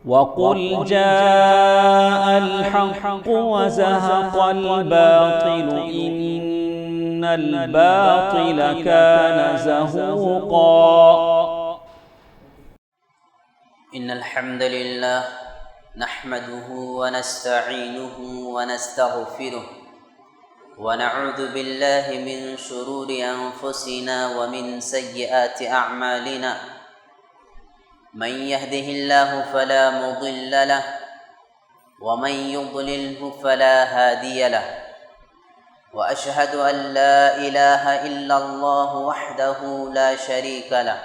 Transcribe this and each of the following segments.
وقل جاء الحق وزهق الباطل إن الباطل كان زهوقا إن الحمد لله نحمده ونستعينه ونستغفره ونعوذ بالله من شرور أنفسنا ومن سيئات أعمالنا من يهده الله فلا مضل له ومن يضلله فلا هادي له وأشهد أن لا إله إلا الله وحده لا شريك له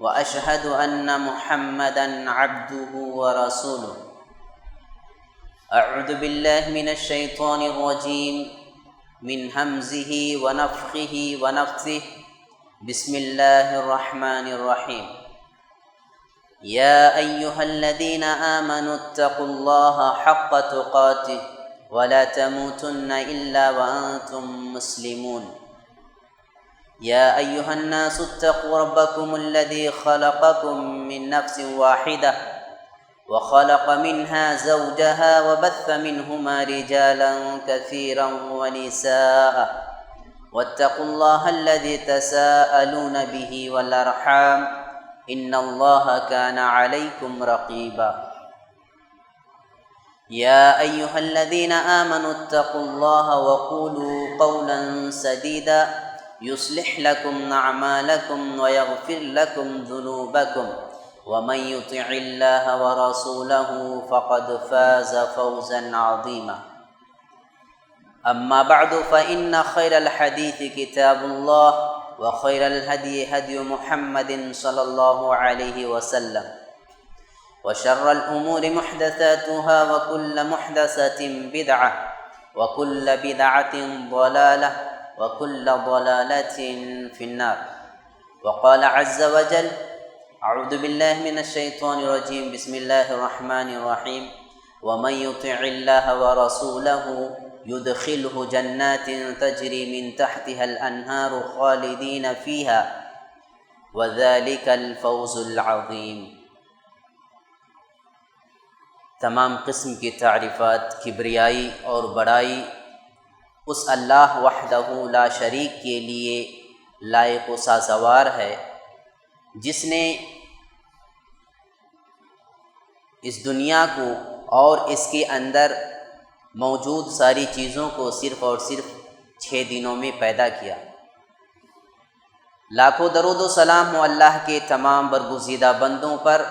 وأشهد أن محمدًا عبده ورسوله أعوذ بالله من الشيطان الرجيم من همزه ونفخه ونفثه بسم الله الرحمن الرحيم يا أيها الذين آمنوا اتقوا الله حق تقاته ولا تموتن إلا وأنتم مسلمون يا أيها الناس اتقوا ربكم الذي خلقكم من نفس واحدة وخلق منها زوجها وبث منهما رجالا كثيرا ونساء واتقوا الله الذي تساءلون به والأرحام إن الله كان عليكم رقيبا يا أيها الذين آمنوا اتقوا الله وقولوا قولا سديدا يصلح لكم أعمالكم ويغفر لكم ذنوبكم ومن يطع الله ورسوله فقد فاز فوزا عظيما أما بعد فإن خير الحديث كتاب الله وخير الهدي هدي محمد صلى الله عليه وسلم وشر الأمور محدثاتها وكل محدثة بدعة وكل بدعة ضلالة وكل ضلالة في النار وقال عز وجل أعوذ بالله من الشيطان الرجيم بسم الله الرحمن الرحيم ومن يطع الله ورسوله يدخله جنات تجري من تحتها الأنهار خالدين فيها وذلك الفوز العظيم۔ تمام قسم کی تعریفات، کبریائی اور بڑائی اس اللہ وحدہ لا شریک کے لیے لائق و سازوار ہے جس نے اس دنیا کو اور اس کے اندر موجود ساری چیزوں کو صرف اور صرف 6 دنوں میں پیدا کیا۔ لاکھوں درود و سلام ہو اللہ کے تمام برگزیدہ بندوں پر،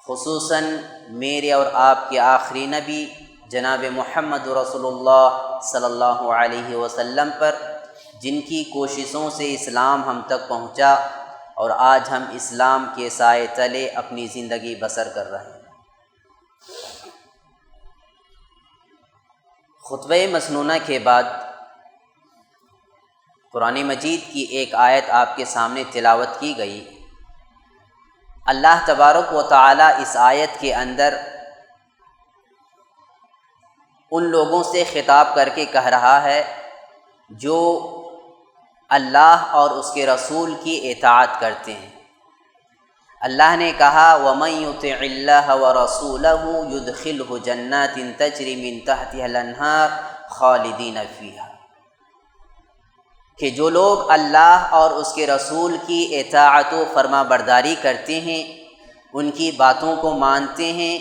خصوصاً میرے اور آپ کے آخری نبی جناب محمد رسول اللہ صلی اللہ علیہ وسلم پر، جن کی کوششوں سے اسلام ہم تک پہنچا اور آج ہم اسلام کے سائے تلے اپنی زندگی بسر کر رہے ہیں۔ خطبہ مسنونہ کے بعد قرآن مجید کی ایک آیت آپ کے سامنے تلاوت کی گئی۔ اللہ تبارک و تعالی اس آیت کے اندر ان لوگوں سے خطاب کر کے کہہ رہا ہے جو اللہ اور اس کے رسول کی اطاعت کرتے ہیں۔ اللہ نے کہا وَمَن يُطِعِ اللَّهَ وَرَسُولَهُ يُدْخِلْهُ جَنَّاتٍ تَجْرِي مِن تَحْتِهَا الْأَنْهَارُ خَالِدِينَ فِيهَا، کہ جو لوگ اللہ اور اس کے رسول کی اطاعت و فرما برداری کرتے ہیں، ان کی باتوں کو مانتے ہیں،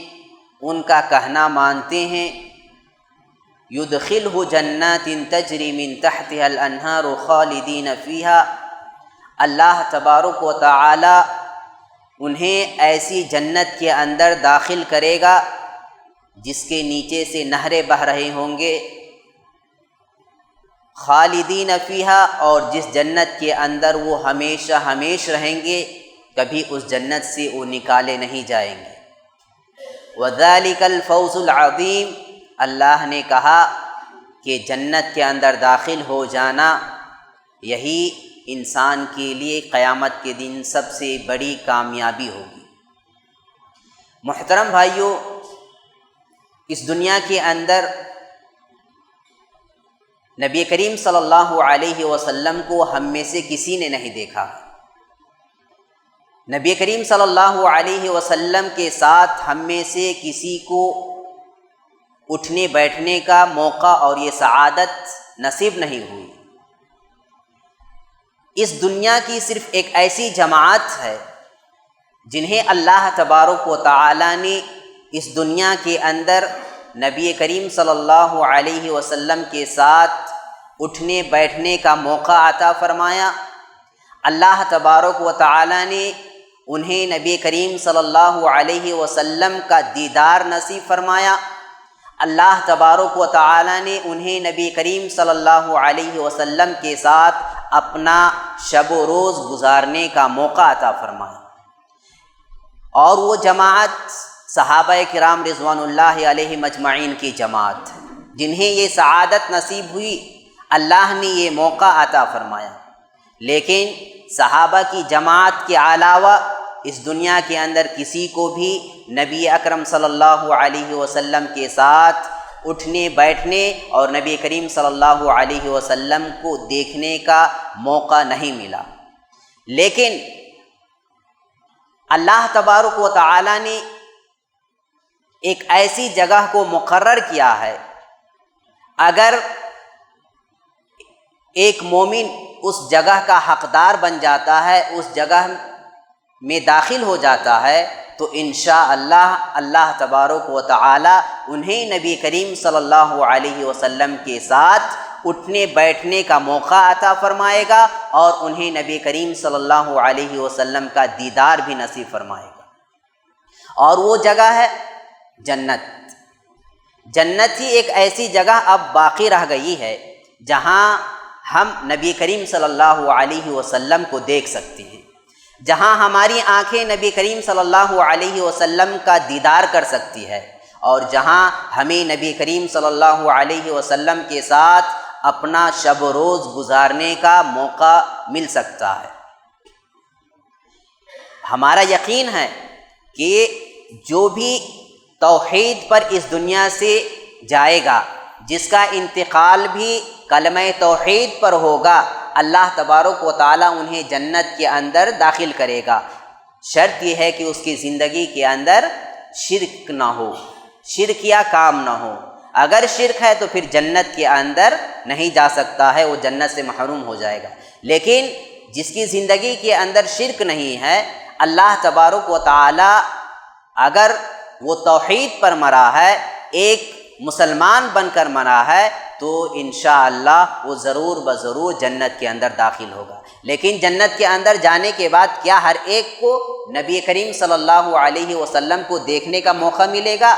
ان کا کہنا مانتے ہیں، يُدْخِلْهُ جَنَّاتٍ تَجْرِي مِن تَحْتِهَا الْأَنْهَارُ خَالِدِينَ فِيهَا، اللہ تبارک و تعالی انہیں ایسی جنت کے اندر داخل کرے گا جس کے نیچے سے نہریں بہہ رہے ہوں گے، خالدین فیہا، اور جس جنت کے اندر وہ ہمیشہ ہمیش رہیں گے، کبھی اس جنت سے وہ نکالے نہیں جائیں گے۔ وَذَلِكَ الْفَوْزُ الْعَظِيمُ، اللہ نے کہا کہ جنت کے اندر داخل ہو جانا یہی انسان کے لیے قیامت کے دن سب سے بڑی کامیابی ہوگی۔ محترم بھائیوں، اس دنیا کے اندر نبی کریم صلی اللہ علیہ وسلم کو ہم میں سے کسی نے نہیں دیکھا، نبی کریم صلی اللہ علیہ وسلم کے ساتھ ہم میں سے کسی کو اٹھنے بیٹھنے کا موقع اور یہ سعادت نصیب نہیں ہوئی۔ اس دنیا کی صرف ایک ایسی جماعت ہے جنہیں اللہ تبارک و تعالی نے اس دنیا کے اندر نبی کریم صلی اللہ علیہ وسلم کے ساتھ اٹھنے بیٹھنے کا موقع عطا فرمایا۔ اللہ تبارک و تعالی نے انہیں نبی کریم صلی اللہ علیہ وسلم کا دیدار نصیب فرمایا۔ اللہ تبارک و تعالی نے انہیں نبی کریم صلی اللہ علیہ وسلم کے ساتھ اپنا شب و روز گزارنے کا موقع عطا فرمایا، اور وہ جماعت صحابہ کرام رضوان اللہ علیہم اجمعین کی جماعت ہے جنہیں یہ سعادت نصیب ہوئی، اللہ نے یہ موقع عطا فرمایا۔ لیکن صحابہ کی جماعت کے علاوہ اس دنیا کے اندر کسی کو بھی نبی اکرم صلی اللہ علیہ وسلم کے ساتھ اٹھنے بیٹھنے اور نبی کریم صلی اللہ علیہ وسلم کو دیکھنے کا موقع نہیں ملا۔ لیکن اللہ تبارک و تعالی نے ایک ایسی جگہ کو مقرر کیا ہے، اگر ایک مومن اس جگہ کا حقدار بن جاتا ہے، اس جگہ میں داخل ہو جاتا ہے، تو انشاءاللہ اللہ تبارک و تعالی انہیں نبی کریم صلی اللہ علیہ وسلم کے ساتھ اٹھنے بیٹھنے کا موقع عطا فرمائے گا، اور انہیں نبی کریم صلی اللہ علیہ وسلم کا دیدار بھی نصیب فرمائے گا۔ اور وہ جگہ ہے جنت۔ جنت ہی ایک ایسی جگہ اب باقی رہ گئی ہے جہاں ہم نبی کریم صلی اللہ علیہ وسلم کو دیکھ سکتے ہیں، جہاں ہماری آنکھیں نبی کریم صلی اللہ علیہ وسلم کا دیدار کر سکتی ہے، اور جہاں ہمیں نبی کریم صلی اللہ علیہ وسلم کے ساتھ اپنا شب و روز گزارنے کا موقع مل سکتا ہے۔ ہمارا یقین ہے کہ جو بھی توحید پر اس دنیا سے جائے گا، جس کا انتقال بھی کلمہ توحید پر ہوگا، اللہ تبارک و تعالیٰ انہیں جنت کے اندر داخل کرے گا۔ شرط یہ ہے کہ اس کی زندگی کے اندر شرک نہ ہو، شرک یا کام نہ ہو۔ اگر شرک ہے تو پھر جنت کے اندر نہیں جا سکتا ہے، وہ جنت سے محروم ہو جائے گا۔ لیکن جس کی زندگی کے اندر شرک نہیں ہے، اللہ تبارک و تعالی اگر وہ توحید پر مرا ہے، ایک مسلمان بن کر مرا ہے، تو انشاءاللہ وہ ضرور بضرور جنت کے اندر داخل ہوگا۔ لیکن جنت کے اندر جانے کے بعد کیا ہر ایک کو نبی کریم صلی اللہ علیہ وسلم کو دیکھنے کا موقع ملے گا؟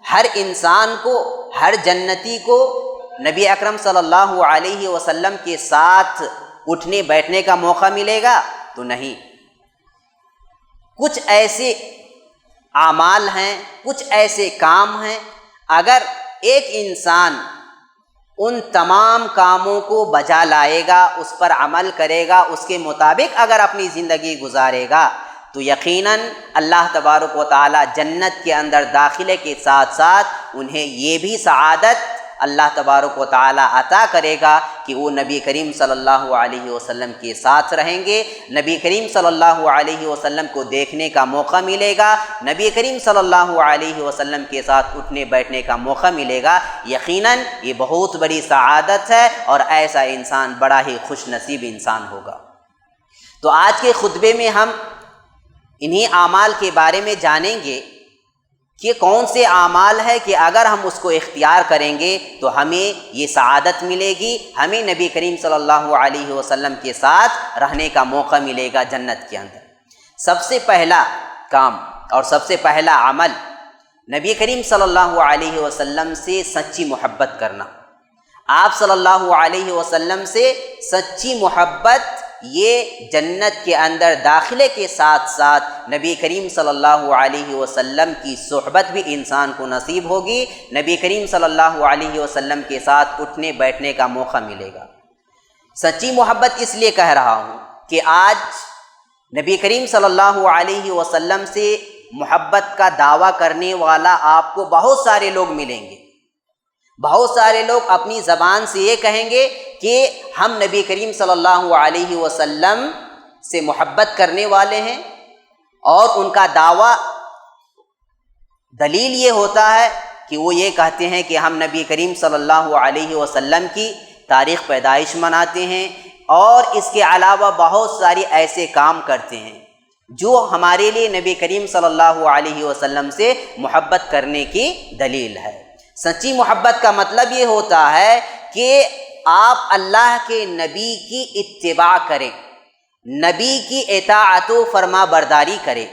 ہر انسان کو، ہر جنتی کو نبی اکرم صلی اللہ علیہ وسلم کے ساتھ اٹھنے بیٹھنے کا موقع ملے گا؟ تو نہیں۔ کچھ ایسے اعمال ہیں، کچھ ایسے کام ہیں، اگر ایک انسان ان تمام کاموں کو بجا لائے گا، اس پر عمل کرے گا، اس کے مطابق اگر اپنی زندگی گزارے گا، تو یقیناً اللہ تبارک و تعالی جنت کے اندر داخلے کے ساتھ ساتھ انہیں یہ بھی سعادت اللہ تبارک و تعالی عطا کرے گا کہ وہ نبی کریم صلی اللہ علیہ وسلم کے ساتھ رہیں گے، نبی کریم صلی اللہ علیہ وسلم کو دیکھنے کا موقع ملے گا، نبی کریم صلی اللہ علیہ وسلم کے ساتھ اٹھنے بیٹھنے کا موقع ملے گا۔ یقیناً یہ بہت بڑی سعادت ہے، اور ایسا انسان بڑا ہی خوش نصیب انسان ہوگا۔ تو آج کے خطبے میں ہم انہی اعمال کے بارے میں جانیں گے کہ کون سے اعمال ہے کہ اگر ہم اس کو اختیار کریں گے تو ہمیں یہ سعادت ملے گی، ہمیں نبی کریم صلی اللہ علیہ وسلم کے ساتھ رہنے کا موقع ملے گا جنت کے اندر۔ سب سے پہلا کام اور سب سے پہلا عمل نبی کریم صلی اللہ علیہ وسلم سے سچی محبت کرنا۔ آپ صلی اللہ علیہ وسلم سے سچی محبت یہ جنت کے اندر داخلے کے ساتھ ساتھ نبی کریم صلی اللہ علیہ وسلم کی صحبت بھی انسان کو نصیب ہوگی، نبی کریم صلی اللہ علیہ وسلم کے ساتھ اٹھنے بیٹھنے کا موقع ملے گا۔ سچی محبت اس لیے کہہ رہا ہوں کہ آج نبی کریم صلی اللہ علیہ وسلم سے محبت کا دعویٰ کرنے والا آپ کو بہت سارے لوگ ملیں گے۔ بہت سارے لوگ اپنی زبان سے یہ کہیں گے کہ ہم نبی کریم صلی اللہ علیہ وسلم سے محبت کرنے والے ہیں، اور ان کا دعویٰ دلیل یہ ہوتا ہے کہ وہ یہ کہتے ہیں کہ ہم نبی کریم صلی اللہ علیہ وسلم کی تاریخ پیدائش مناتے ہیں، اور اس کے علاوہ بہت ساری ایسے کام کرتے ہیں جو ہمارے لیے نبی کریم صلی اللہ علیہ وسلم سے محبت کرنے کی دلیل ہے۔ سچی محبت کا مطلب یہ ہوتا ہے کہ آپ اللہ کے نبی کی اتباع کریں، نبی کی اطاعت و فرما برداری کریں۔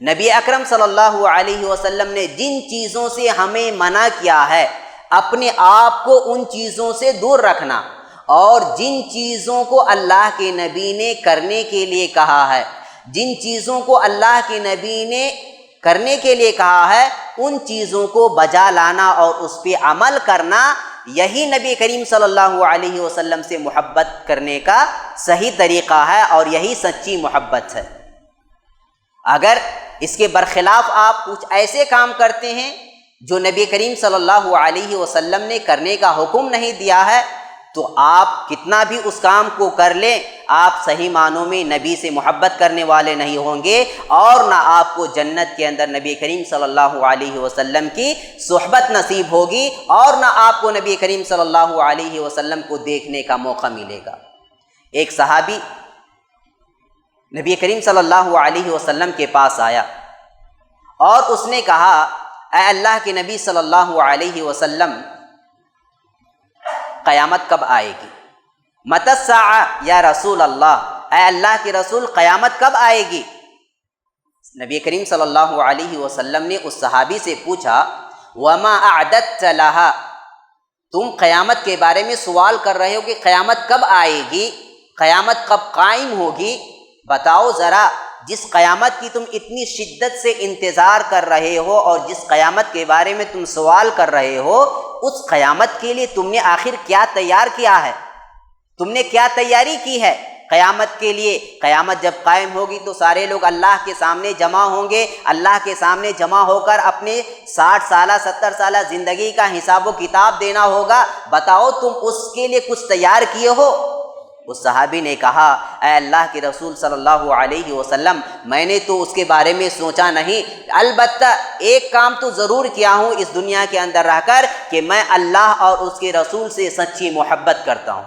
نبی اکرم صلی اللہ علیہ وسلم نے جن چیزوں سے ہمیں منع کیا ہے اپنے آپ کو ان چیزوں سے دور رکھنا، اور جن چیزوں کو اللہ کے نبی نے کرنے کے لیے کہا ہے، جن چیزوں کو اللہ کے نبی نے کرنے کے لیے کہا ہے ان چیزوں کو بجا لانا اور اس پہ عمل کرنا، یہی نبی کریم صلی اللہ علیہ وسلم سے محبت کرنے کا صحیح طریقہ ہے، اور یہی سچی محبت ہے۔ اگر اس کے برخلاف آپ کچھ ایسے کام کرتے ہیں جو نبی کریم صلی اللہ علیہ وسلم نے کرنے کا حکم نہیں دیا ہے، تو آپ کتنا بھی اس کام کو کر لیں، آپ صحیح معنوں میں نبی سے محبت کرنے والے نہیں ہوں گے، اور نہ آپ کو جنت کے اندر نبی کریم صلی اللہ علیہ وسلم کی صحبت نصیب ہوگی، اور نہ آپ کو نبی کریم صلی اللہ علیہ وسلم کو دیکھنے کا موقع ملے گا۔ ایک صحابی نبی کریم صلی اللہ علیہ وسلم کے پاس آیا اور اس نے کہا، اے اللہ کے نبی صلی اللہ علیہ وسلم، قیامت کب آئے گی؟ متی الساعہ یا رسول اللہ، اے اللہ کے رسول قیامت کب آئے گی؟ نبی کریم صلی اللہ علیہ وسلم نے اس صحابی سے پوچھا، وما اعددت لها، تم قیامت کے بارے میں سوال کر رہے ہو کہ قیامت کب آئے گی، قیامت کب قائم ہوگی، بتاؤ ذرا، جس قیامت کی تم اتنی شدت سے انتظار کر رہے ہو اور جس قیامت کے بارے میں تم سوال کر رہے ہو، اس قیامت کے لیے تم نے آخر کیا تیار کیا ہے، تم نے کیا تیاری کی ہے قیامت کے لیے؟ قیامت جب قائم ہوگی تو سارے لوگ اللہ کے سامنے جمع ہوں گے، اللہ کے سامنے جمع ہو کر اپنے 60 سالہ 70 سالہ زندگی کا حساب و کتاب دینا ہوگا، بتاؤ تم اس کے لیے کچھ تیار کیے ہو؟ اس صحابی نے کہا، اے اللہ کے رسول صلی اللہ علیہ وسلم، میں نے تو اس کے بارے میں سوچا نہیں، البتہ ایک کام تو ضرور کیا ہوں اس دنیا کے اندر رہ کر کہ میں اللہ اور اس کے رسول سے سچی محبت کرتا ہوں،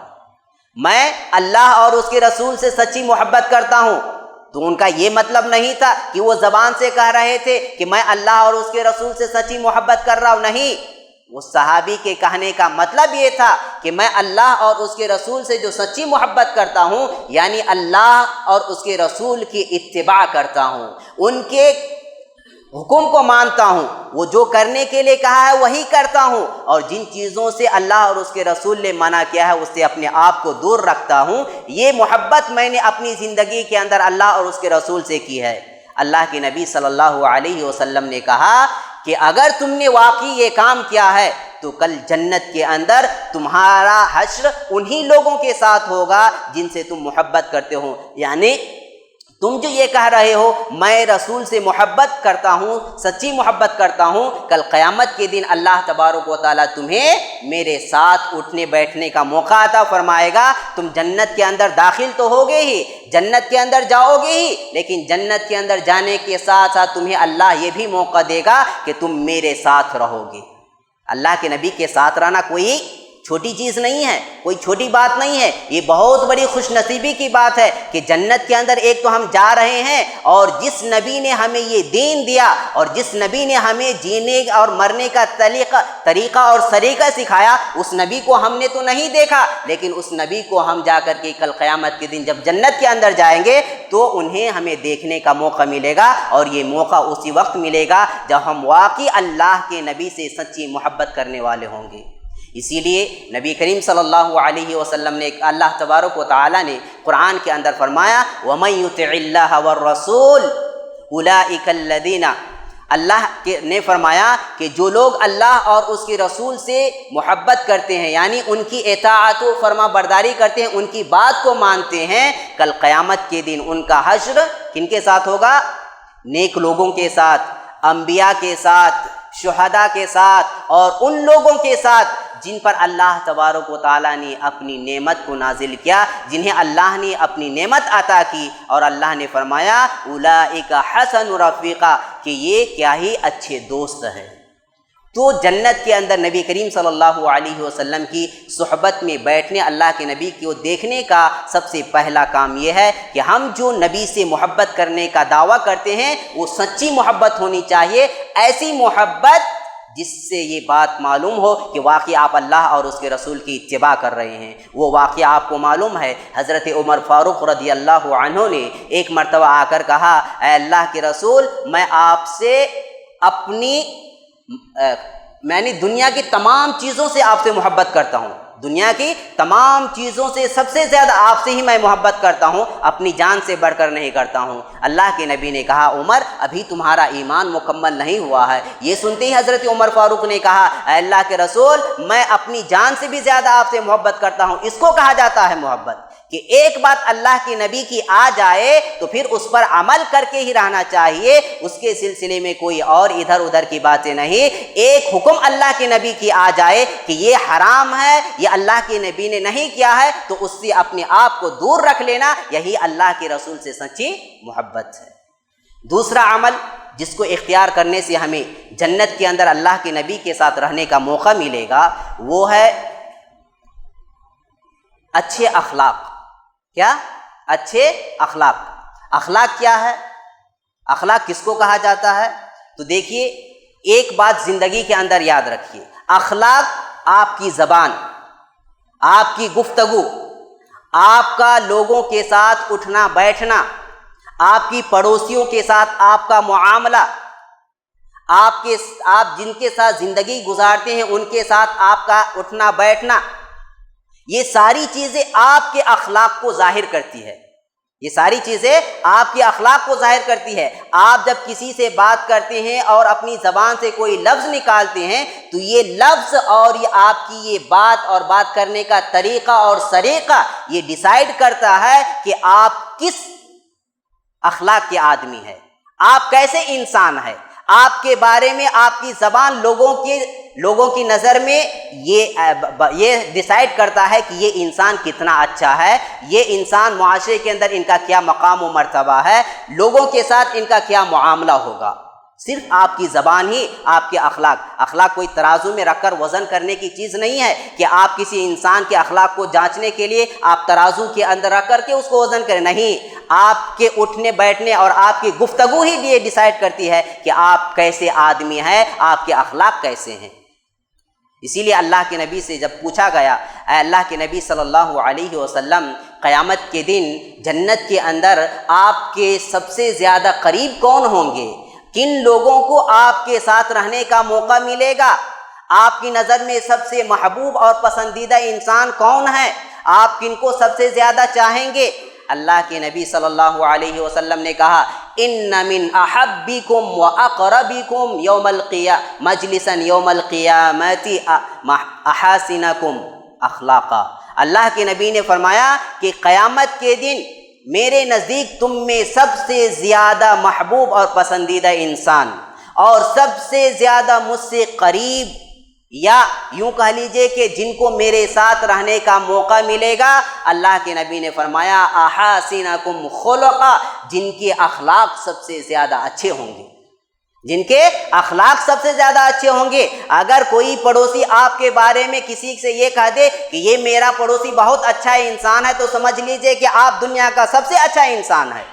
میں اللہ اور اس کے رسول سے سچی محبت کرتا ہوں۔ تو ان کا یہ مطلب نہیں تھا کہ وہ زبان سے کہہ رہے تھے کہ میں اللہ اور اس کے رسول سے سچی محبت کر رہا ہوں، نہیں، اس صحابی کے کہنے کا مطلب یہ تھا کہ میں اللہ اور اس کے رسول سے جو سچی محبت کرتا ہوں، یعنی اللہ اور اس کے رسول کی اتباع کرتا ہوں، ان کے حکم کو مانتا ہوں، وہ جو کرنے کے لیے کہا ہے وہی کرتا ہوں، اور جن چیزوں سے اللہ اور اس کے رسول نے منع کیا ہے اس سے اپنے آپ کو دور رکھتا ہوں۔ یہ محبت میں نے اپنی زندگی کے اندر اللہ اور اس کے رسول سے کی ہے۔ اللہ کے نبی صلی اللہ علیہ وسلم نے کہا کہ اگر تم نے واقعی یہ کام کیا ہے تو کل جنت کے اندر تمہارا حشر انہی لوگوں کے ساتھ ہوگا جن سے تم محبت کرتے ہو، یعنی تم جو یہ کہہ رہے ہو میں رسول سے محبت کرتا ہوں، سچی محبت کرتا ہوں، کل قیامت کے دن اللہ تبارک و تعالیٰ تمہیں میرے ساتھ اٹھنے بیٹھنے کا موقع عطا فرمائے گا۔ تم جنت کے اندر داخل تو ہوگے ہی، جنت کے اندر جاؤ گے ہی، لیکن جنت کے اندر جانے کے ساتھ ساتھ تمہیں اللہ یہ بھی موقع دے گا کہ تم میرے ساتھ رہو گے۔ اللہ کے نبی کے ساتھ رہنا کوئی چھوٹی چیز نہیں ہے، کوئی چھوٹی بات نہیں ہے، یہ بہت بڑی خوش نصیبی کی بات ہے کہ جنت کے اندر ایک تو ہم جا رہے ہیں، اور جس نبی نے ہمیں یہ دین دیا اور جس نبی نے ہمیں جینے اور مرنے کا طریقہ اور سلیقہ سکھایا، اس نبی کو ہم نے تو نہیں دیکھا، لیکن اس نبی کو ہم جا کر کے کل قیامت کے دن جب جنت کے اندر جائیں گے تو انہیں ہمیں دیکھنے کا موقع ملے گا، اور یہ موقع اسی وقت ملے گا جب ہم واقعی اللہ کے نبی سے سچی محبت کرنے والے ہوں گے۔ اسی لیے نبی کریم صلی اللہ علیہ وسلم نے، اللہ تبارک و تعالیٰ نے قرآن کے اندر فرمایا، وَمَن يُطِعِ اللَّهَ وَالرَّسُولَ أُولَٰئِكَ الَّذِينَ، اللہ نے فرمایا کہ جو لوگ اللہ اور اس کے رسول سے محبت کرتے ہیں، یعنی ان کی اطاعت و فرما برداری کرتے ہیں، ان کی بات کو مانتے ہیں، کل قیامت کے دن ان کا حشر کن کے ساتھ ہوگا؟ نیک لوگوں کے ساتھ، انبیاء کے ساتھ، شہداء کے ساتھ، اور ان لوگوں کے ساتھ جن پر اللہ تبارک و تعالیٰ نے اپنی نعمت کو نازل کیا، جنہیں اللہ نے اپنی نعمت عطا کی، اور اللہ نے فرمایا اولئک حسن رفیقا، کہ یہ کیا ہی اچھے دوست ہیں۔ تو جنت کے اندر نبی کریم صلی اللہ علیہ وسلم کی صحبت میں بیٹھنے، اللہ کے نبی کو دیکھنے کا سب سے پہلا کام یہ ہے کہ ہم جو نبی سے محبت کرنے کا دعویٰ کرتے ہیں وہ سچی محبت ہونی چاہیے، ایسی محبت جس سے یہ بات معلوم ہو کہ واقعی آپ اللہ اور اس کے رسول کی اتباع کر رہے ہیں۔ وہ واقعہ آپ کو معلوم ہے، حضرت عمر فاروق رضی اللہ عنہ نے ایک مرتبہ آ کر کہا، اے اللہ کے رسول، میں آپ سے میں نے دنیا کی تمام چیزوں سے آپ سے محبت کرتا ہوں، دنیا کی تمام چیزوں سے سب سے زیادہ آپ سے ہی میں محبت کرتا ہوں، اپنی جان سے بڑھ کر نہیں کرتا ہوں۔ اللہ کے نبی نے کہا، عمر ابھی تمہارا ایمان مکمل نہیں ہوا ہے۔ یہ سنتے ہی حضرت عمر فاروق نے کہا، اے اللہ کے رسول، میں اپنی جان سے بھی زیادہ آپ سے محبت کرتا ہوں۔ اس کو کہا جاتا ہے محبت، کہ ایک بات اللہ کے نبی کی آ جائے تو پھر اس پر عمل کر کے ہی رہنا چاہیے، اس کے سلسلے میں کوئی اور ادھر ادھر کی باتیں نہیں۔ ایک حکم اللہ کے نبی کی آ جائے کہ یہ حرام ہے، یہ اللہ کے نبی نے نہیں کیا ہے، تو اس سے اپنے آپ کو دور رکھ لینا، یہی اللہ کے رسول سے سچی محبت ہے۔ دوسرا عمل جس کو اختیار کرنے سے ہمیں جنت کے اندر اللہ کے نبی کے ساتھ رہنے کا موقع ملے گا، وہ ہے اچھے اخلاق۔ کیا؟ اچھے اخلاق۔ اخلاق کیا ہے؟ اخلاق کس کو کہا جاتا ہے؟ تو دیکھیے، ایک بات زندگی کے اندر یاد رکھیے، اخلاق آپ کی زبان، آپ کی گفتگو، آپ کا لوگوں کے ساتھ اٹھنا بیٹھنا، آپ کی پڑوسیوں کے ساتھ آپ کا معاملہ، آپ جن کے ساتھ زندگی گزارتے ہیں ان کے ساتھ آپ کا اٹھنا بیٹھنا، یہ ساری چیزیں آپ کے اخلاق کو ظاہر کرتی ہے۔ یہ ساری چیزیں آپ کے اخلاق کو ظاہر کرتی ہے۔ آپ جب کسی سے بات کرتے ہیں اور اپنی زبان سے کوئی لفظ نکالتے ہیں تو یہ لفظ اور یہ آپ کی یہ بات اور بات کرنے کا طریقہ اور سلیقہ یہ ڈیسائیڈ کرتا ہے کہ آپ کس اخلاق کے آدمی ہیں، آپ کیسے انسان ہیں۔ آپ کے بارے میں آپ کی زبان لوگوں کی نظر میں یہ ڈیسائیڈ کرتا ہے کہ یہ انسان کتنا اچھا ہے، یہ انسان معاشرے کے اندر ان کا کیا مقام و مرتبہ ہے، لوگوں کے ساتھ ان کا کیا معاملہ ہوگا۔ صرف آپ کی زبان ہی آپ کے اخلاق کوئی ترازو میں رکھ کر وزن کرنے کی چیز نہیں ہے کہ آپ کسی انسان کے اخلاق کو جانچنے کے لیے آپ ترازو کے اندر رکھ کر کے اس کو وزن کریں، نہیں، آپ کے اٹھنے بیٹھنے اور آپ کی گفتگو ہی یہ ڈیسائیڈ کرتی ہے کہ آپ کیسے آدمی ہیں، آپ کے اخلاق کیسے ہیں۔ اسی لیے اللہ کے نبی سے جب پوچھا گیا، اے اللہ کے نبی صلی اللہ علیہ وسلم، قیامت کے دن جنت کے اندر آپ کے سب سے زیادہ قریب کون ہوں گے؟ کن لوگوں کو آپ کے ساتھ رہنے کا موقع ملے گا؟ آپ کی نظر میں سب سے محبوب اور پسندیدہ انسان کون ہے؟ آپ کن کو سب سے زیادہ چاہیں گے؟ اللہ کے نبی صلی اللہ علیہ وسلم نے کہا، ان من احبکم واقربکم مجلسا یوم القیامت احاسنکم اخلاقا۔ اللہ کے نبی نے فرمایا کہ قیامت کے دن میرے نزدیک تم میں سب سے زیادہ محبوب اور پسندیدہ انسان اور سب سے زیادہ مجھ سے قریب، یا یوں کہہ لیجئے کہ جن کو میرے ساتھ رہنے کا موقع ملے گا، اللہ کے نبی نے فرمایا احاسنکم خلقا، جن کے اخلاق سب سے زیادہ اچھے ہوں گے، جن کے اخلاق سب سے زیادہ اچھے ہوں گے۔ اگر کوئی پڑوسی آپ کے بارے میں کسی سے یہ کہہ دے کہ یہ میرا پڑوسی بہت اچھا انسان ہے، تو سمجھ لیجئے کہ آپ دنیا کا سب سے اچھا انسان ہے۔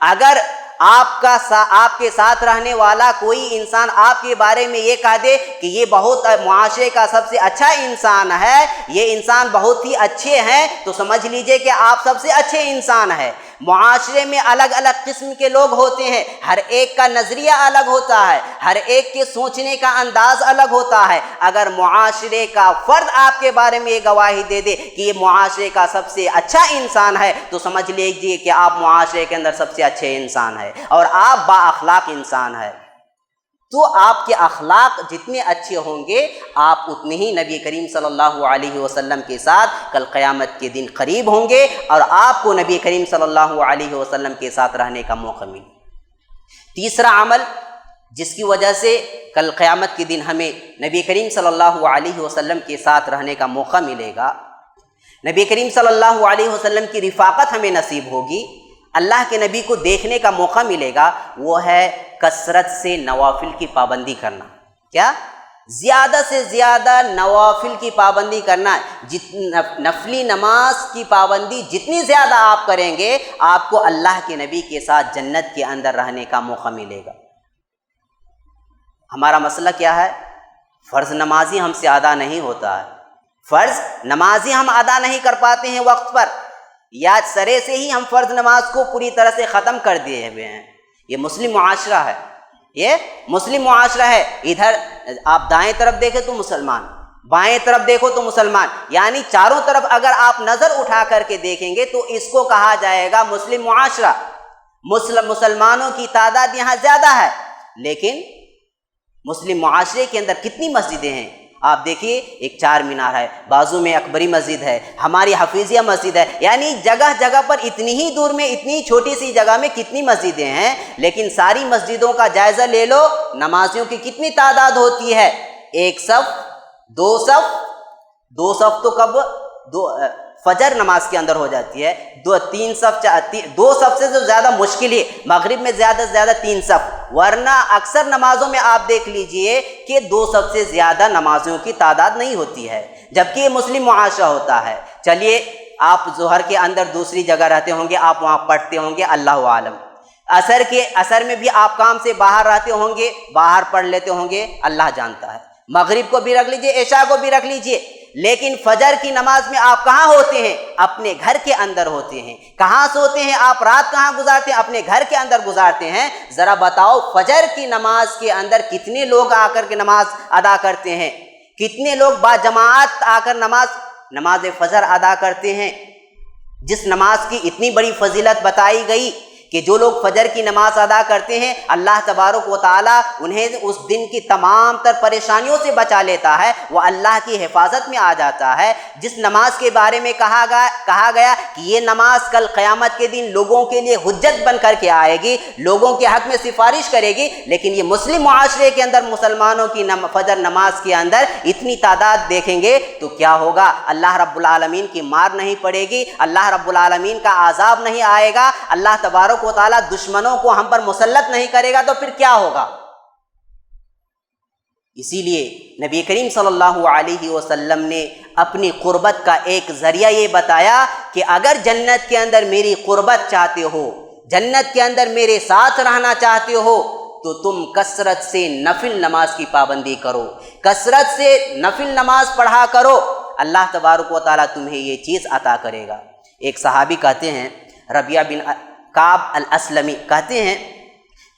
اگر آپ کے ساتھ رہنے والا کوئی انسان آپ کے بارے میں یہ کہہ دے کہ یہ بہت معاشرے کا سب سے اچھا انسان ہے، یہ انسان بہت ہی اچھے ہیں، تو سمجھ لیجئے کہ آپ سب سے اچھے انسان ہیں۔ معاشرے میں الگ الگ قسم کے لوگ ہوتے ہیں، ہر ایک کا نظریہ الگ ہوتا ہے، ہر ایک کے سوچنے کا انداز الگ ہوتا ہے۔ اگر معاشرے کا فرد آپ کے بارے میں یہ گواہی دے دے کہ یہ معاشرے کا سب سے اچھا انسان ہے، تو سمجھ لیجیے کہ آپ معاشرے کے اندر سب سے اچھے انسان ہیں اور آپ با اخلاق انسان ہیں۔ تو آپ کے اخلاق جتنے اچھے ہوں گے، آپ اتنے ہی نبی کریم صلی اللہ علیہ وسلم کے ساتھ کل قیامت کے دن قریب ہوں گے، اور آپ کو نبی کریم صلی اللہ علیہ وسلم کے ساتھ رہنے کا موقع ملے۔ تیسرا عمل جس کی وجہ سے کل قیامت کے دن ہمیں نبی کریم صلی اللہ علیہ وسلم کے ساتھ رہنے کا موقع ملے گا، نبی کریم صلی اللہ علیہ وسلم کی رفاقت ہمیں نصیب ہوگی، اللہ کے نبی کو دیکھنے کا موقع ملے گا، وہ ہے کثرت سے نوافل کی پابندی کرنا۔ کیا؟ زیادہ سے زیادہ نوافل کی پابندی کرنا۔ نفلی نماز کی پابندی جتنی زیادہ آپ کریں گے، آپ کو اللہ کے نبی کے ساتھ جنت کے اندر رہنے کا موقع ملے گا۔ ہمارا مسئلہ کیا ہے؟ فرض نمازی ہم سے ادا نہیں ہوتا ہے، فرض نمازی ہم ادا نہیں کر پاتے ہیں وقت پر، یا سرے سے ہی ہم فرض نماز کو پوری طرح سے ختم کر دیے ہوئے ہیں۔ یہ مسلم معاشرہ ہے، یہ مسلم معاشرہ ہے۔ ادھر آپ دائیں طرف دیکھیں تو مسلمان، بائیں طرف دیکھو تو مسلمان، یعنی چاروں طرف اگر آپ نظر اٹھا کر کے دیکھیں گے تو اس کو کہا جائے گا مسلم معاشرہ۔ مسلمانوں کی تعداد یہاں زیادہ ہے، لیکن مسلم معاشرے کے اندر کتنی مسجدیں ہیں؟ آپ دیکھیے، ایک چار مینار ہے، بازو میں اکبری مسجد ہے، ہماری حفیظیہ مسجد ہے، یعنی جگہ جگہ پر اتنی ہی دور میں اتنی چھوٹی سی جگہ میں کتنی مسجدیں ہیں، لیکن ساری مسجدوں کا جائزہ لے لو، نمازیوں کی کتنی تعداد ہوتی ہے؟ ایک صف، دو صف تو کب فجر نماز کے اندر ہو جاتی ہے، دو صف سے تو زیادہ مشکل ہی، مغرب میں زیادہ سے زیادہ 3 صف، ورنہ اکثر نمازوں میں آپ دیکھ لیجئے کہ 2 صف سے زیادہ نمازیوں کی تعداد نہیں ہوتی ہے، جبکہ یہ مسلم معاشرہ ہوتا ہے۔ چلیے، آپ ظہر کے اندر دوسری جگہ رہتے ہوں گے، آپ وہاں پڑھتے ہوں گے، اللہ عالم۔ عصر میں بھی آپ کام سے باہر رہتے ہوں گے، باہر پڑھ لیتے ہوں گے، اللہ جانتا ہے۔ مغرب کو بھی رکھ لیجئے، عشاء کو بھی رکھ لیجئے، لیکن فجر کی نماز میں آپ کہاں ہوتے ہیں؟ اپنے گھر کے اندر ہوتے ہیں۔ کہاں سوتے ہیں آپ؟ رات کہاں گزارتے ہیں؟ اپنے گھر کے اندر گزارتے ہیں۔ ذرا بتاؤ، فجر کی نماز کے اندر کتنے لوگ آ کر کے نماز ادا کرتے ہیں؟ کتنے لوگ با جماعت آ کر نماز فجر ادا کرتے ہیں؟ جس نماز کی اتنی بڑی فضیلت بتائی گئی کہ جو لوگ فجر کی نماز ادا کرتے ہیں، اللہ تبارک و تعالیٰ انہیں اس دن کی تمام تر پریشانیوں سے بچا لیتا ہے، وہ اللہ کی حفاظت میں آ جاتا ہے۔ جس نماز کے بارے میں کہا گیا کہ یہ نماز کل قیامت کے دن لوگوں کے لیے حجت بن کر کے آئے گی، لوگوں کے حق میں سفارش کرے گی، لیکن یہ مسلم معاشرے کے اندر مسلمانوں کی فجر نماز کے اندر اتنی تعداد دیکھیں گے تو کیا ہوگا؟ اللہ رب العالمین کی مار نہیں پڑے گی، اللہ رب العالمین کا عذاب نہیں آئے گا، اللہ تبارک و تعالیٰ دشمنوں کو ہم پر مسلط نہیں کرے گا، تو پھر کیا ہوگا؟ اسی لیے نبی کریم صلی اللہ علیہ وسلم نے اپنی قربت کا ایک ذریعہ یہ بتایا کہ اگر جنت کے اندر میری قربت چاہتے ہو، جنت کے اندر میرے ساتھ رہنا چاہتے ہو، تو تم کثرت سے نفل نماز کی پابندی کرو، کثرت سے نفل نماز پڑھا کرو، اللہ تبارک و تعالیٰ تمہیں یہ چیز عطا کرے گا۔ ایک صحابی کہتے ہیں، ربیعہ بن کعب الاسلمی کہتے ہیں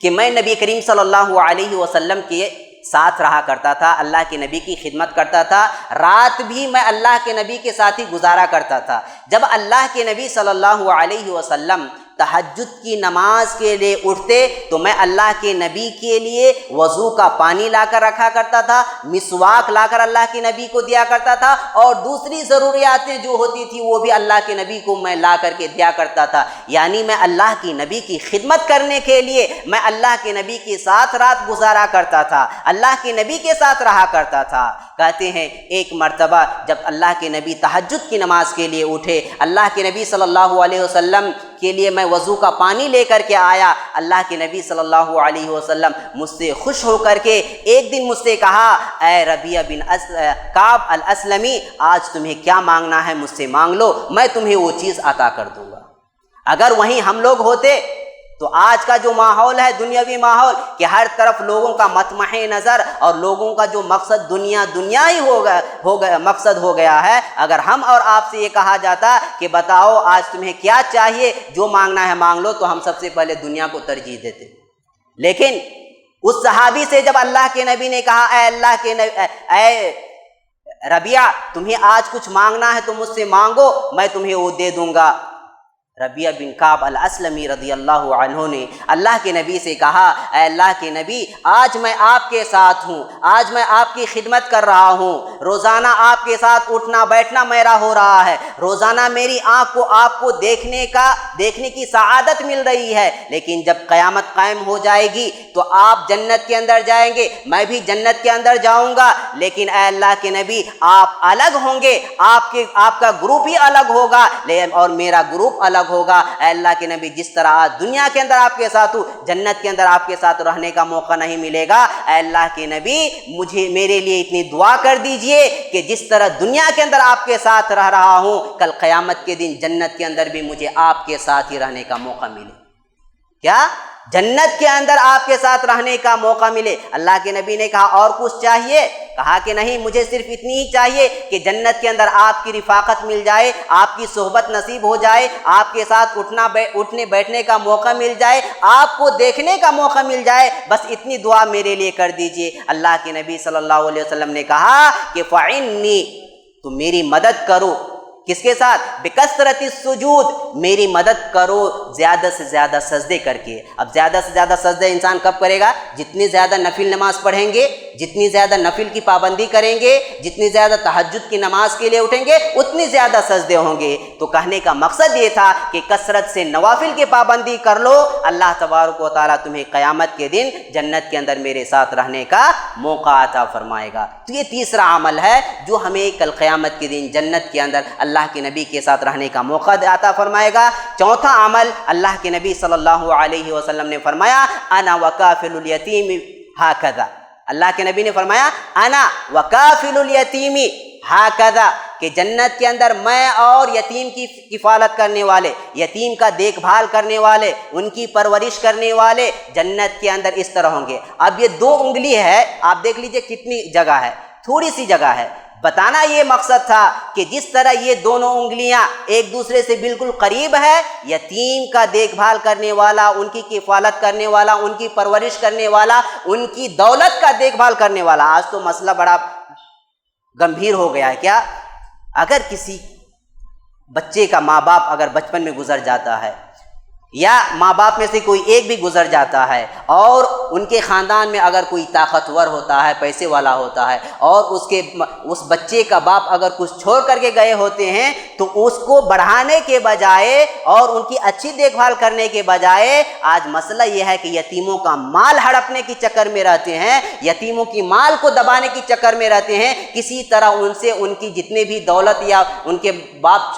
کہ میں نبی کریم صلی اللہ علیہ وسلم کے ساتھ رہا کرتا تھا، اللہ کے نبی کی خدمت کرتا تھا، رات بھی میں اللہ کے نبی کے ساتھ ہی گزارا کرتا تھا۔ جب اللہ کے نبی صلی اللہ علیہ وسلم تہجد کی نماز کے لیے اٹھتے تو میں اللہ کے نبی کے لیے وضو کا پانی لا کر رکھا کرتا تھا، مسواک لا کر اللہ کے نبی کو دیا کرتا تھا، اور دوسری ضروریاتیں جو ہوتی تھی وہ بھی اللہ کے نبی کو میں لا کر کے دیا کرتا تھا۔ یعنی میں اللہ کی نبی کی خدمت کرنے کے لیے میں اللہ کے نبی کے ساتھ رات گزارا کرتا تھا، اللہ کے نبی کے ساتھ رہا کرتا تھا۔ کہتے ہیں ایک مرتبہ جب اللہ کے نبی تہجد کی نماز کے لیے اٹھے، اللہ کے نبی صلی اللہ علیہ وسلم کے لیے میں وضو کا پانی لے کر کے آیا، اللہ کے نبی صلی اللہ علیہ وسلم مجھ سے خوش ہو کر کے ایک دن مجھ سے کہا، اے ربیعہ بن کعب الاسلمی، آج تمہیں کیا مانگنا ہے مجھ سے مانگ لو، میں تمہیں وہ چیز عطا کر دوں گا۔ اگر وہیں ہم لوگ ہوتے تو آج کا جو ماحول ہے، دنیاوی ماحول، کہ ہر طرف لوگوں کا مطمع نظر اور لوگوں کا جو مقصد دنیا ہی مقصد ہو گیا ہے، اگر ہم اور آپ سے یہ کہا جاتا کہ بتاؤ آج تمہیں کیا چاہیے، جو مانگنا ہے مانگ لو، تو ہم سب سے پہلے دنیا کو ترجیح دیتے۔ لیکن اس صحابی سے جب اللہ کے نبی نے کہا، اے اللہ کے نبی، اے ربیعہ، تمہیں آج کچھ مانگنا ہے تو مجھ سے مانگو، میں تمہیں وہ دے دوں گا، ربیہ بن کعب الاسلمی رضی اللہ عنہ نے اللہ کے نبی سے کہا، اے اللہ کے نبی، آج میں آپ کے ساتھ ہوں، آج میں آپ کی خدمت کر رہا ہوں، روزانہ آپ کے ساتھ اٹھنا بیٹھنا میرا ہو رہا ہے، روزانہ میری آنکھ کو آپ کو دیکھنے کی سعادت مل رہی ہے، لیکن جب قیامت قائم ہو جائے گی تو آپ جنت کے اندر جائیں گے، میں بھی جنت کے اندر جاؤں گا، لیکن اے اللہ کے نبی آپ الگ ہوں گے، آپ کا گروپ ہی الگ ہوگا اور میرا گروپ الگ ہوگا۔ اے اللہ کے نبی، جس طرح آج دنیا کے اندر آپ کے ساتھ ہوں، جنت کے اندر آپ کے ساتھ رہنے کا موقع نہیں ملے گا۔ اے اللہ کے نبی، میرے لیے اتنی دعا کر دیجئے کہ جس طرح دنیا کے اندر آپ کے ساتھ رہ رہا ہوں، کل قیامت کے دن جنت کے اندر بھی مجھے آپ کے ساتھ ہی رہنے کا موقع ملے۔ کیا جنت کے اندر آپ کے ساتھ رہنے کا موقع ملے؟ اللہ کے نبی نے کہا اور کچھ چاہیے؟ کہا کہ نہیں، مجھے صرف اتنی ہی چاہیے کہ جنت کے اندر آپ کی رفاقت مل جائے، آپ کی صحبت نصیب ہو جائے، آپ کے ساتھ اٹھنے بیٹھنے کا موقع مل جائے، آپ کو دیکھنے کا موقع مل جائے، بس اتنی دعا میرے لیے کر دیجئے۔ اللہ کے نبی صلی اللہ علیہ وسلم نے کہا کہ فَعِنِّي، تم میری مدد کرو، کس کے ساتھ؟ بکثرت السجود، میری مدد کرو زیادہ سے زیادہ سجدے کر کے۔ اب زیادہ سے زیادہ سجدے انسان کب کرے گا؟ جتنی زیادہ نفل نماز پڑھیں گے، جتنی زیادہ نفل کی پابندی کریں گے، جتنی زیادہ تہجد کی نماز کے لیے اٹھیں گے، اتنی زیادہ سجدے ہوں گے۔ تو کہنے کا مقصد یہ تھا کہ کثرت سے نوافل کی پابندی کر لو، اللہ تبارک و تعالیٰ تمہیں قیامت کے دن جنت کے اندر میرے ساتھ رہنے کا موقع عطا فرمائے گا۔ تو یہ تیسرا عمل ہے جو ہمیں کل قیامت کے دن جنت کے اندر اللہ کے نبی کے ساتھ رہنے کا موقع عطا فرمائے گا۔ چوتھا عمل، اللہ کے نبی صلی اللہ علیہ وسلم نے فرمایا، انا وکافل الیتیم ہاکذا، اللہ کے نبی نے فرمایا انا وکافل الیتیم ہاکذا، کہ جنت کے اندر میں اور یتیم کی کفالت کرنے والے، یتیم کا دیکھ بھال کرنے والے، ان کی پرورش کرنے والے جنت کے اندر اس طرح ہوں گے۔ اب یہ 2 انگلی ہے، آپ دیکھ لیجئے کتنی جگہ ہے، تھوڑی سی جگہ ہے۔ بتانا یہ مقصد تھا کہ جس طرح یہ دونوں انگلیاں ایک دوسرے سے بالکل قریب ہے، یتیم کا دیکھ بھال کرنے والا، ان کی کفالت کرنے والا، ان کی پرورش کرنے والا، ان کی دولت کا دیکھ بھال کرنے والا۔ آج تو مسئلہ بڑا گمبھیر ہو گیا ہے۔ کیا؟ اگر کسی بچے کا ماں باپ اگر بچپن میں گزر جاتا ہے، یا ماں باپ میں سے کوئی ایک بھی گزر جاتا ہے، اور ان کے خاندان میں اگر کوئی طاقتور ہوتا ہے، پیسے والا ہوتا ہے، اور اس بچے کا باپ اگر کچھ چھوڑ کر کے گئے ہوتے ہیں، تو اس کو بڑھانے کے بجائے اور ان کی اچھی دیکھ بھال کرنے کے بجائے آج مسئلہ یہ ہے کہ یتیموں کا مال ہڑپنے کی چکر میں رہتے ہیں، یتیموں کی مال کو دبانے کی چکر میں رہتے ہیں، کسی طرح ان سے ان کی جتنے بھی دولت یا ان کے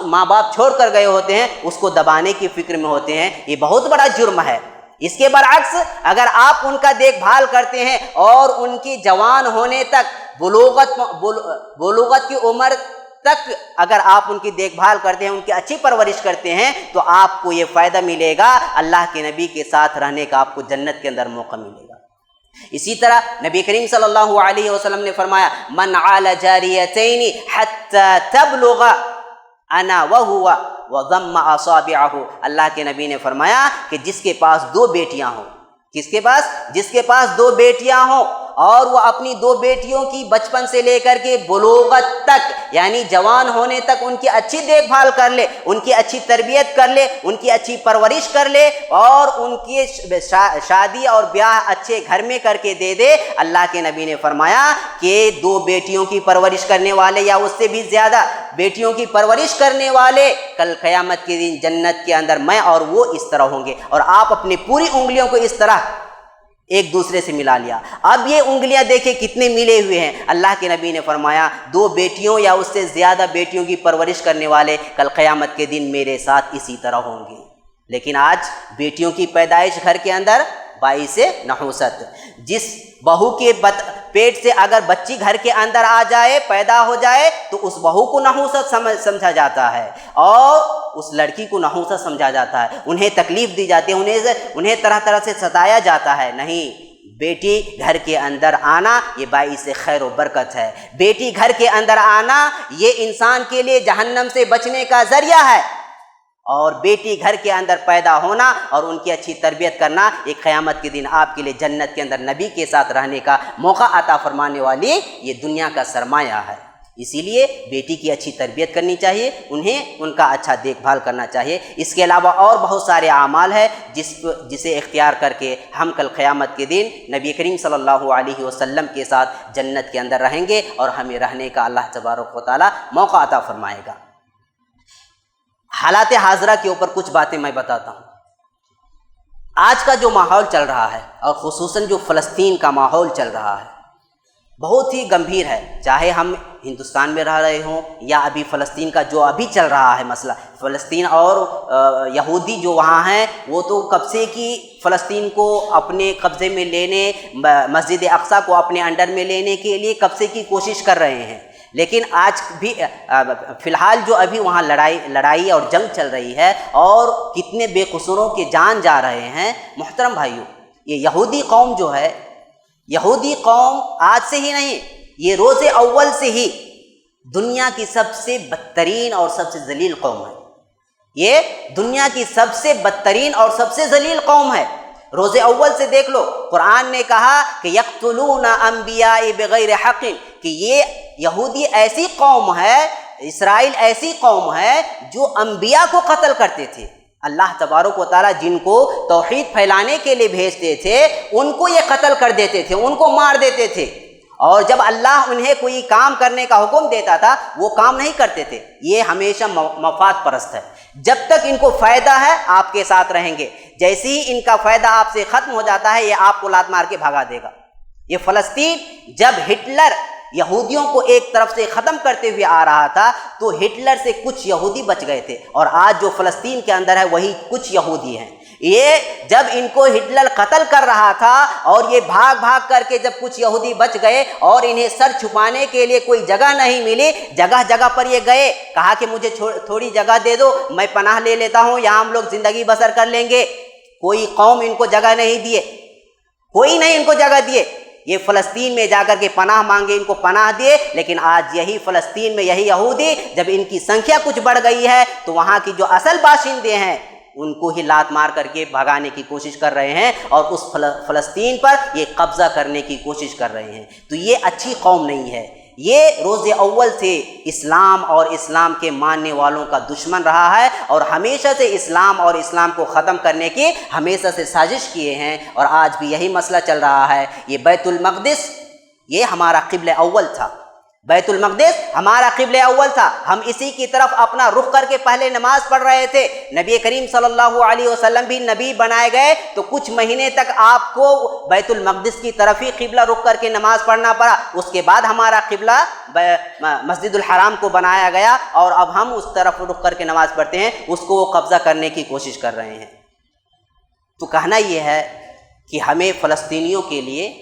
ماں باپ چھوڑ کر گئے ہوتے ہیں اس کو دبانے کی فکر میں ہوتے ہیں۔ یہ بہت بڑا جرم ہے۔ اس کے برعکس اگر آپ ان کا دیکھ بھال کرتے ہیں اور ان کی جوان ہونے تک، بلوغت کی عمر تک اگر آپ ان کی دیکھ بھال کرتے ہیں، ان کی اچھی پرورش کرتے ہیں، تو آپ کو یہ فائدہ ملے گا، اللہ کے نبی کے ساتھ رہنے کا آپ کو جنت کے اندر موقع ملے گا۔ اسی طرح نبی کریم صلی اللہ علیہ وسلم نے فرمایا، من عال جاریتین حتی تبلغ انا وہو وضم اصابعہ، اللہ کے نبی نے فرمایا کہ جس کے پاس 2 بیٹیاں ہوں، جس کے پاس 2 بیٹیاں ہوں، اور وہ اپنی 2 بیٹیوں کی بچپن سے لے کر کے بلوغت تک، یعنی جوان ہونے تک ان کی اچھی دیکھ بھال کر لے، ان کی اچھی تربیت کر لے، ان کی اچھی پرورش کر لے، اور ان کی شادی اور بیاہ اچھے گھر میں کر کے دے دے، اللہ کے نبی نے فرمایا کہ 2 بیٹیوں کی پرورش کرنے والے یا اس سے بھی زیادہ بیٹیوں کی پرورش کرنے والے کل قیامت کے دن جنت کے اندر میں اور وہ اس طرح ہوں گے۔ اور آپ اپنی پوری انگلیوں کو اس طرح ایک دوسرے سے ملا لیا۔ اب یہ انگلیاں دیکھیں کتنے ملے ہوئے ہیں۔ اللہ کے نبی نے فرمایا 2 بیٹیوں یا اس سے زیادہ بیٹیوں کی پرورش کرنے والے کل قیامت کے دن میرے ساتھ اسی طرح ہوں گے۔ لیکن آج بیٹیوں کی پیدائش گھر کے اندر باعث نحوست، جس بہو کے پیٹ سے اگر بچی گھر کے اندر آ جائے، پیدا ہو جائے، تو اس بہو کو نحوست سمجھا جاتا ہے، اور اس لڑکی کو نحوست سمجھا جاتا ہے، انہیں تکلیف دی جاتی ہے، انہیں طرح طرح سے ستایا جاتا ہے۔ نہیں، بیٹی گھر کے اندر آنا یہ باعث خیر و برکت ہے۔ بیٹی گھر کے اندر آنا یہ انسان کے لیے جہنم سے بچنے کا ذریعہ ہے، اور بیٹی گھر کے اندر پیدا ہونا اور ان کی اچھی تربیت کرنا ایک قیامت کے دن آپ کے لیے جنت کے اندر نبی کے ساتھ رہنے کا موقع عطا فرمانے والی یہ دنیا کا سرمایہ ہے۔ اسی لیے بیٹی کی اچھی تربیت کرنی چاہیے، انہیں ان کا اچھا دیکھ بھال کرنا چاہیے۔ اس کے علاوہ اور بہت سارے اعمال ہیں جسے اختیار کر کے ہم کل قیامت کے دن نبی کریم صلی اللہ علیہ وسلم کے ساتھ جنت کے اندر رہیں گے اور ہمیں رہنے کا اللہ تبارک و تعالیٰ موقع عطا فرمائے گا۔ حالات حاضرہ کے اوپر کچھ باتیں میں بتاتا ہوں۔ آج کا جو ماحول چل رہا ہے اور خصوصاً جو فلسطین کا ماحول چل رہا ہے بہت ہی گمبھیر ہے، چاہے ہم ہندوستان میں رہ رہے ہوں یا ابھی فلسطین کا جو ابھی چل رہا ہے مسئلہ، فلسطین اور یہودی جو وہاں ہیں وہ تو کب سے کی فلسطین کو اپنے قبضے میں لینے، مسجد اقصیٰ کو اپنے انڈر میں لینے کے لیے کب سے کی کوشش کر رہے ہیں، لیکن آج بھی فی الحال جو ابھی وہاں لڑائی اور جنگ چل رہی ہے اور کتنے بے قصوروں کے جان جا رہے ہیں۔ محترم بھائیوں، یہ یہودی قوم جو ہے، یہودی قوم آج سے ہی نہیں، یہ روز اول سے ہی دنیا کی سب سے بدترین اور سب سے ذلیل قوم ہے۔ یہ دنیا کی سب سے بدترین اور سب سے ذلیل قوم ہے۔ روز اول سے دیکھ لو، قرآن نے کہا کہ یقتلون انبیاء بغیر حق، کہ یہ یہودی ایسی قوم ہے، اسرائیل ایسی قوم ہے جو انبیاء کو قتل کرتے تھے۔ اللہ تبارک و تعالیٰ جن کو توحید پھیلانے کے لیے بھیجتے تھے ان کو یہ قتل کر دیتے تھے، ان کو مار دیتے تھے، اور جب اللہ انہیں کوئی کام کرنے کا حکم دیتا تھا وہ کام نہیں کرتے تھے۔ یہ ہمیشہ مفاد پرست ہے، جب تک ان کو فائدہ ہے آپ کے ساتھ رہیں گے، جیسے ہی ان کا فائدہ آپ سے ختم ہو جاتا ہے یہ آپ کو لات مار کے بھگا دے گا۔ یہ فلسطین جب ہٹلر یہودیوں کو ایک طرف سے ختم کرتے ہوئے آ رہا تھا تو ہٹلر سے کچھ یہودی بچ گئے تھے، اور آج جو فلسطین کے اندر ہے وہی کچھ یہودی ہیں۔ یہ جب ان کو ہٹلر قتل کر رہا تھا اور یہ بھاگ کر کے جب کچھ یہودی بچ گئے اور انہیں سر چھپانے کے لیے کوئی جگہ نہیں ملی، جگہ جگہ پر یہ گئے، کہا کہ مجھے تھوڑی جگہ دے دو، میں پناہ لے لیتا ہوں، یہاں ہم لوگ زندگی بسر کر لیں گے۔ کوئی قوم ان کو جگہ نہیں دیے، کوئی نہیں ان کو جگہ دیے۔ یہ فلسطین میں جا کر کے پناہ مانگے، ان کو پناہ دیے، لیکن آج یہی فلسطین میں یہی یہودی جب ان کی سنکھیا کچھ بڑھ گئی ہے تو وہاں کی جو اصل باشندے ہیں ان کو ہی لات مار کر کے بھگانے کی کوشش کر رہے ہیں اور اس فلسطین پر یہ قبضہ کرنے کی کوشش کر رہے ہیں۔ تو یہ اچھی قوم نہیں ہے، یہ روز اول سے اسلام اور اسلام کے ماننے والوں کا دشمن رہا ہے اور ہمیشہ سے اسلام اور اسلام کو ختم کرنے کی ہمیشہ سے سازش کیے ہیں، اور آج بھی یہی مسئلہ چل رہا ہے۔ یہ بیت المقدس یہ ہمارا قبلہ اول تھا، بیت المقدس ہمارا قبلہ اول تھا، ہم اسی کی طرف اپنا رخ کر کے پہلے نماز پڑھ رہے تھے۔ نبی کریم صلی اللہ علیہ وسلم بھی نبی بنائے گئے تو کچھ مہینے تک آپ کو بیت المقدس کی طرف ہی قبلہ رخ کر کے نماز پڑھنا پڑا، اس کے بعد ہمارا قبلہ مسجد الحرام کو بنایا گیا اور اب ہم اس طرف رخ کر کے نماز پڑھتے ہیں، اس کو وہ قبضہ کرنے کی کوشش کر رہے ہیں۔ تو کہنا یہ ہے کہ ہمیں فلسطینیوں کے لیے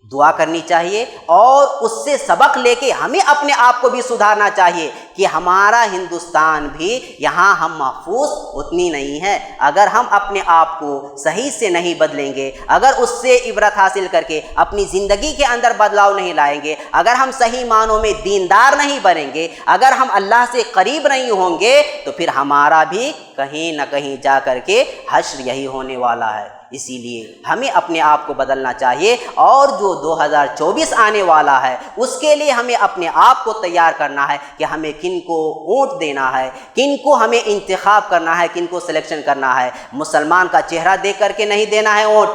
دعا کرنی چاہیے اور اس سے سبق لے کے ہمیں اپنے آپ کو بھی سدھارنا چاہیے کہ ہمارا ہندوستان بھی یہاں ہم محفوظ اتنی نہیں ہے۔ اگر ہم اپنے آپ کو صحیح سے نہیں بدلیں گے، اگر اس سے عبرت حاصل کر کے اپنی زندگی کے اندر بدلاؤ نہیں لائیں گے، اگر ہم صحیح معنوں میں دیندار نہیں بنیں گے، اگر ہم اللہ سے قریب نہیں ہوں گے تو پھر ہمارا بھی کہیں نہ کہیں جا کر کے حشر یہی ہونے والا ہے۔ اسی لیے ہمیں اپنے آپ کو بدلنا چاہیے اور جو 2024 آنے والا ہے اس کے لیے ہمیں اپنے آپ کو تیار کرنا ہے کہ ہمیں کن کو ووٹ دینا ہے، کن کو ہمیں انتخاب کرنا ہے، کن کو سلیکشن کرنا ہے۔ مسلمان کا چہرہ دیکھ کر کے نہیں دینا ہے ووٹ،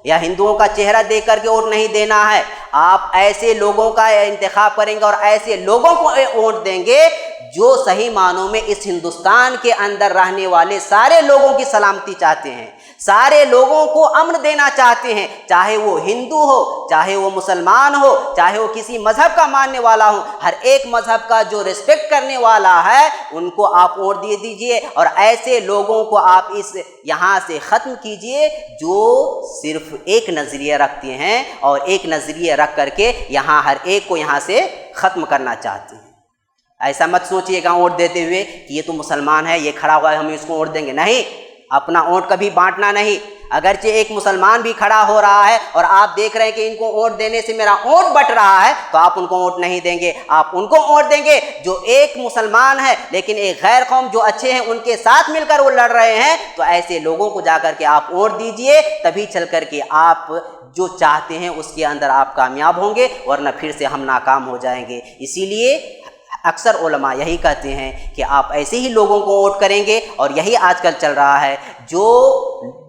یا ہندوؤں کا چہرہ دیکھ کر کے ووٹ نہیں دینا ہے۔ آپ ایسے لوگوں کا انتخاب کریں گے اور ایسے لوگوں کو ووٹ دیں گے جو صحیح معنوں میں اس ہندوستان کے اندر رہنے والے سارے لوگوں کی سلامتی چاہتے ہیں، سارے لوگوں کو امن دینا چاہتے ہیں، چاہے وہ ہندو ہو، چاہے وہ مسلمان ہو، چاہے وہ کسی مذہب کا ماننے والا ہو، ہر ایک مذہب کا جو ریسپیکٹ کرنے والا ہے ان کو آپ ووٹ دے دیجئے، اور ایسے لوگوں کو آپ اس یہاں سے ختم کیجئے جو صرف ایک نظریہ رکھتے ہیں اور ایک نظریہ رکھ کر کے یہاں ہر ایک کو یہاں سے ختم کرنا چاہتے ہیں۔ ایسا مت سوچئے گا ووٹ دیتے ہوئے کہ یہ تو مسلمان ہے، یہ کھڑا ہوا ہے، ہم اس کو ووٹ دیں گے۔ نہیں، اپنا ووٹ کبھی بانٹنا نہیں۔ اگرچہ ایک مسلمان بھی کھڑا ہو رہا ہے اور آپ دیکھ رہے ہیں کہ ان کو ووٹ دینے سے میرا ووٹ بٹ رہا ہے تو آپ ان کو ووٹ نہیں دیں گے، آپ ان کو ووٹ دیں گے جو ایک مسلمان ہے لیکن ایک غیر قوم جو اچھے ہیں ان کے ساتھ مل کر وہ لڑ رہے ہیں۔ تو ایسے لوگوں کو جا کر کے آپ ووٹ دیجئے، تبھی چل کر کے آپ جو چاہتے ہیں اس کے اندر آپ کامیاب ہوں گے، ورنہ پھر سے ہم ناکام ہو جائیں گے۔ اسی لیے اکثر علماء یہی کہتے ہیں کہ آپ ایسے ہی لوگوں کو ووٹ کریں گے، اور یہی آج کل چل رہا ہے، جو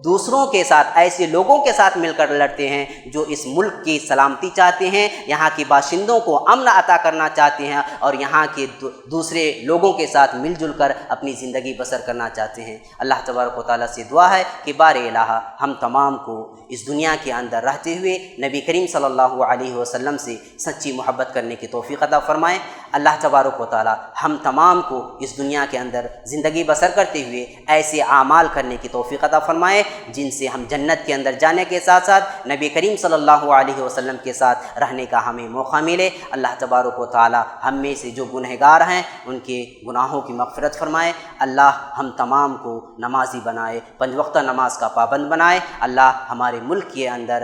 دوسروں کے ساتھ، ایسے لوگوں کے ساتھ مل کر لڑتے ہیں جو اس ملک کی سلامتی چاہتے ہیں، یہاں کے باشندوں کو امن عطا کرنا چاہتے ہیں، اور یہاں کے دوسرے لوگوں کے ساتھ مل جل کر اپنی زندگی بسر کرنا چاہتے ہیں۔ اللہ تبارک و تعالیٰ سے دعا ہے کہ بار الہ ہم تمام کو اس دنیا کے اندر رہتے ہوئے نبی کریم صلی اللہ علیہ وسلم سے سچی محبت کرنے کی توفیق عطا فرمائیں۔ اللہ تبارک و تعالیٰ ہم تمام کو اس دنیا کے اندر زندگی بسر کرتے ہوئے ایسے اعمال کرنے کی توفیق عطا فرمائے جن سے ہم جنت کے اندر جانے کے ساتھ ساتھ نبی کریم صلی اللہ علیہ وسلم کے ساتھ رہنے کا ہمیں موقع ملے۔ اللہ تبارک و تعالیٰ ہم میں سے جو گنہگار ہیں ان کے گناہوں کی مغفرت فرمائے۔ اللہ ہم تمام کو نمازی بنائے، 5 وقتہ نماز کا پابند بنائے۔ اللہ ہمارے ملک کے اندر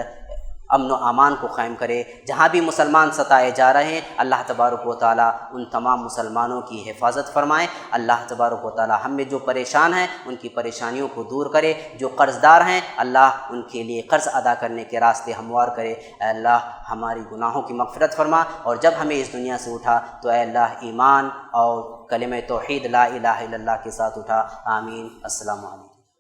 امن و امان کو قائم کرے۔ جہاں بھی مسلمان ستائے جا رہے ہیں اللہ تبارک و تعالیٰ ان تمام مسلمانوں کی حفاظت فرمائے۔ اللہ تبارک و تعالیٰ ہم میں جو پریشان ہیں ان کی پریشانیوں کو دور کرے، جو قرض دار ہیں اللہ ان کے لیے قرض ادا کرنے کے راستے ہموار کرے۔ اے اللہ ہماری گناہوں کی مغفرت فرما، اور جب ہمیں اس دنیا سے اٹھا تو اے اللہ ایمان اور کلمہ توحید لا الہ الا اللہ کے ساتھ اٹھا۔ آمین۔ السلام علیکم۔